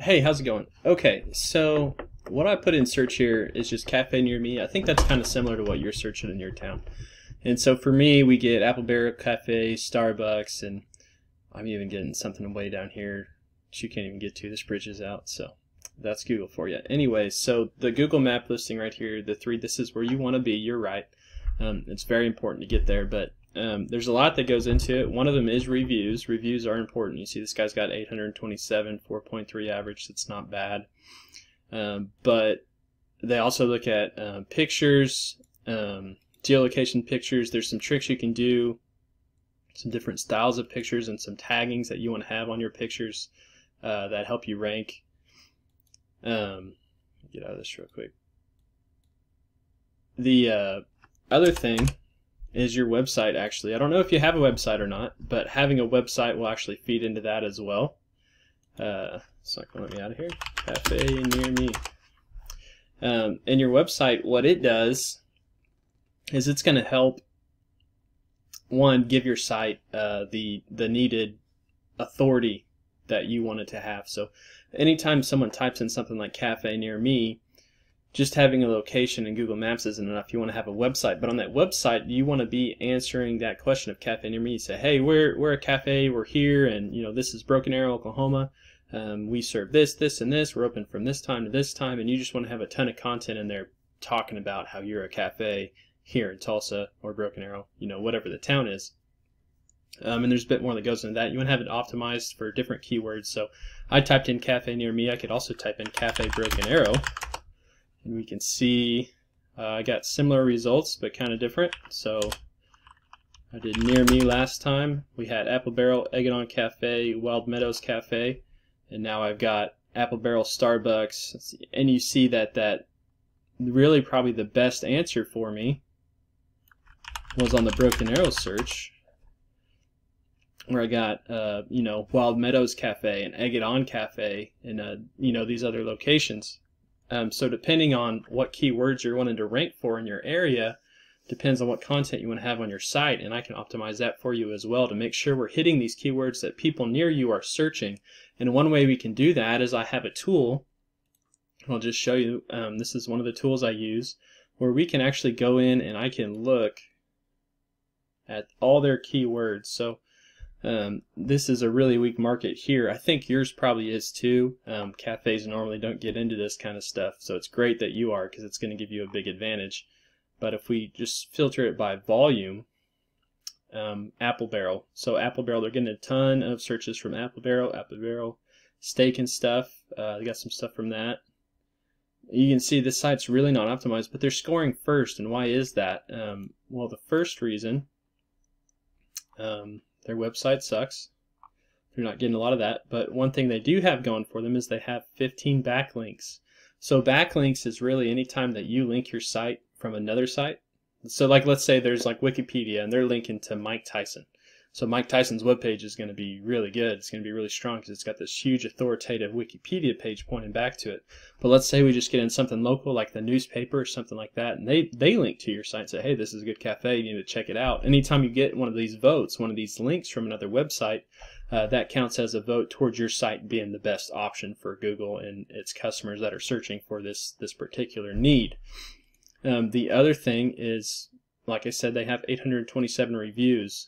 Hey, how's it going? Okay, so what I put in search here is just cafe near me. I think that's kind of similar to what you're searching in your town. And so for me, we get Apple Barrel Cafe, Starbucks, and I'm even getting something way down here that you can't even get to. This bridge is out, so that's Google for you. Anyway, so the Google map listing right here, the three, this is where you want to be. You're right. It's very important to get there, but there's a lot that goes into it. One of them is reviews. Reviews are important. You see this guy's got 827, 4.3 average. That's not bad. But they also look at pictures, geolocation pictures. There's some tricks you can do, some different styles of pictures and some taggings that you want to have on your pictures that help you rank. Get out of this real quick. The other thing is your website. Actually, I don't know if you have a website or not, but having a website will actually feed into that as well. It's not going to let me out of here. Cafe near me. And your website, what it does is it's going to help, one, give your site the needed authority that you want it to have. So anytime someone types in something like cafe near me, just having a location in Google Maps isn't enough. You want to have a website, but on that website you want to be answering that question of cafe near me. You say, hey, we're a cafe, we're here, and this is Broken Arrow, Oklahoma. We serve this, and this. We're open from this time to this time, and you just want to have a ton of content in there talking about how you're a cafe here in Tulsa or Broken Arrow, whatever the town is. And there's a bit more that goes into that. You want to have it optimized for different keywords. So I typed in cafe near me. I could also type in cafe Broken Arrow. And we can see I got similar results, but kind of different. So I did near me last time. We had Apple Barrel, Eggedon Cafe, Wild Meadows Cafe, and now I've got Apple Barrel, Starbucks. And you see that really probably the best answer for me was on the Broken Arrow search, where I got Wild Meadows Cafe and Eggedon Cafe and these other locations. So depending on what keywords you're wanting to rank for in your area, depends on what content you want to have on your site, and I can optimize that for you as well to make sure we're hitting these keywords that people near you are searching. And one way we can do that is I have a tool. I'll just show you. This is one of the tools I use where we can actually go in and I can look at all their keywords. So this is a really weak market here. I think yours probably is too. Cafes normally don't get into this kind of stuff, so it's great that you are because it's going to give you a big advantage. But if we just filter it by volume, Apple Barrel. So Apple Barrel, they're getting a ton of searches from Apple Barrel, steak and stuff. They got some stuff from that. You can see this site's really not optimized, but they're scoring first. And why is that? Well, the first reason, their website sucks. They're not getting a lot of that. But one thing they do have going for them is they have 15 backlinks. So backlinks is really any time that you link your site from another site. So like let's say there's like Wikipedia and they're linking to Mike Tyson. So Mike Tyson's webpage is going to be really good. It's going to be really strong because it's got this huge authoritative Wikipedia page pointing back to it. But let's say we just get in something local like the newspaper or something like that, and they link to your site and say, hey, this is a good cafe, you need to check it out. Anytime you get one of these votes, one of these links from another website, that counts as a vote towards your site being the best option for Google and its customers that are searching for this particular need. The other thing is, like I said, they have 827 reviews.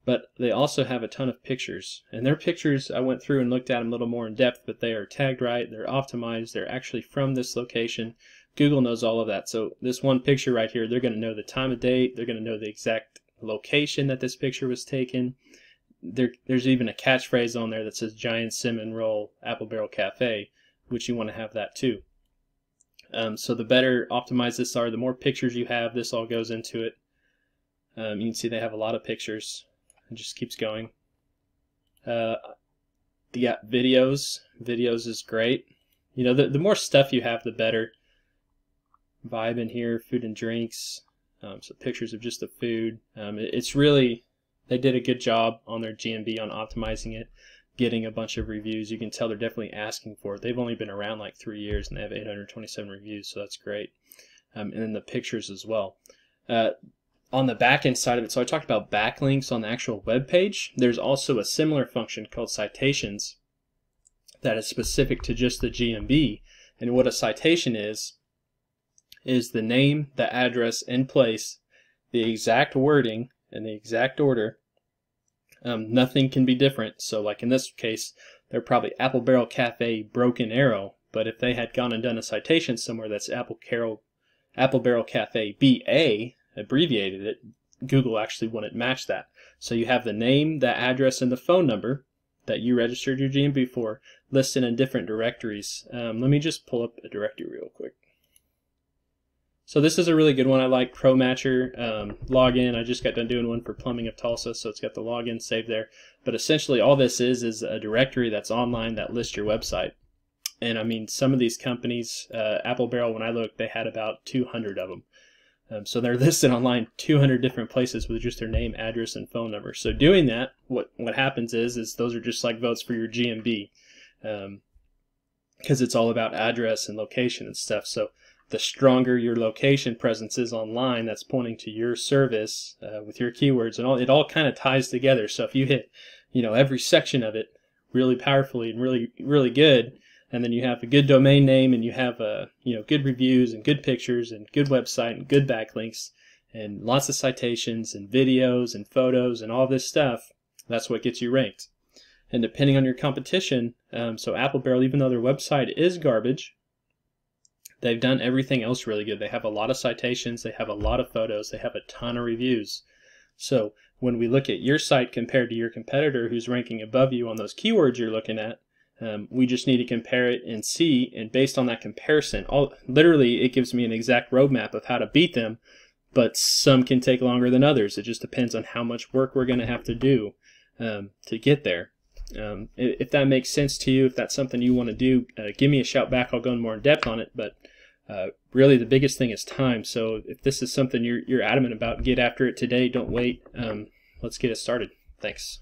But they also have a ton of pictures. And their pictures, I went through and looked at them a little more in depth, but they are tagged right, they're optimized, they're actually from this location. Google knows all of that. So this one picture right here, they're going to know the time of date, they're going to know the exact location that this picture was taken. There's even a catchphrase on there that says Giant Cinnamon Roll Apple Barrel Cafe, which you want to have that too. So the better optimized this are, the more pictures you have, this all goes into it. You can see they have a lot of pictures. It just keeps going. They got videos. Videos is great. The more stuff you have, the better. Vibe in here, food and drinks. So pictures of just the food. It's really, they did a good job on their GMB on optimizing it, getting a bunch of reviews. You can tell they're definitely asking for it. They've only been around like 3 years and they have 827 reviews, so that's great. And then the pictures as well. On the back end side of it, so I talked about backlinks on the actual web page. There's also a similar function called citations. that is specific to just the GMB. And what a citation is the name, the address, and place, the exact wording, and the exact order. Nothing can be different. So like in this case, they're probably Apple Barrel Cafe Broken Arrow, but if they had gone and done a citation somewhere that's Apple Barrel Cafe BA, abbreviated it, Google actually wouldn't match that. So you have the name, the address, and the phone number that you registered your GMB for listed in different directories. Let me just pull up a directory real quick. So this is a really good one. I like ProMatcher login. I just got done doing one for Plumbing of Tulsa, so it's got the login saved there. But essentially all this is a directory that's online that lists your website. And I mean, some of these companies, Apple Barrel, when I looked, they had about 200 of them. So they're listed online 200 different places with just their name, address, and phone number. So doing that, what happens is those are just like votes for your GMB, because it's all about address and location and stuff. So the stronger your location presence is online, that's pointing to your service with your keywords and all. It all kind of ties together. So if you hit, every section of it really powerfully and really good, and then you have a good domain name, and you have good reviews and good pictures and good website and good backlinks and lots of citations and videos and photos and all this stuff, that's what gets you ranked. And depending on your competition, so Apple Barrel, even though their website is garbage, they've done everything else really good. They have a lot of citations, they have a lot of photos, they have a ton of reviews. So when we look at your site compared to your competitor who's ranking above you on those keywords you're looking at, we just need to compare it and see, and based on that comparison, literally it gives me an exact roadmap of how to beat them, but some can take longer than others. It just depends on how much work we're going to have to do to get there. If that makes sense to you, if that's something you want to do, give me a shout back. I'll go more in depth on it, but really the biggest thing is time. So if this is something you're adamant about, get after it today. Don't wait. Let's get it started. Thanks.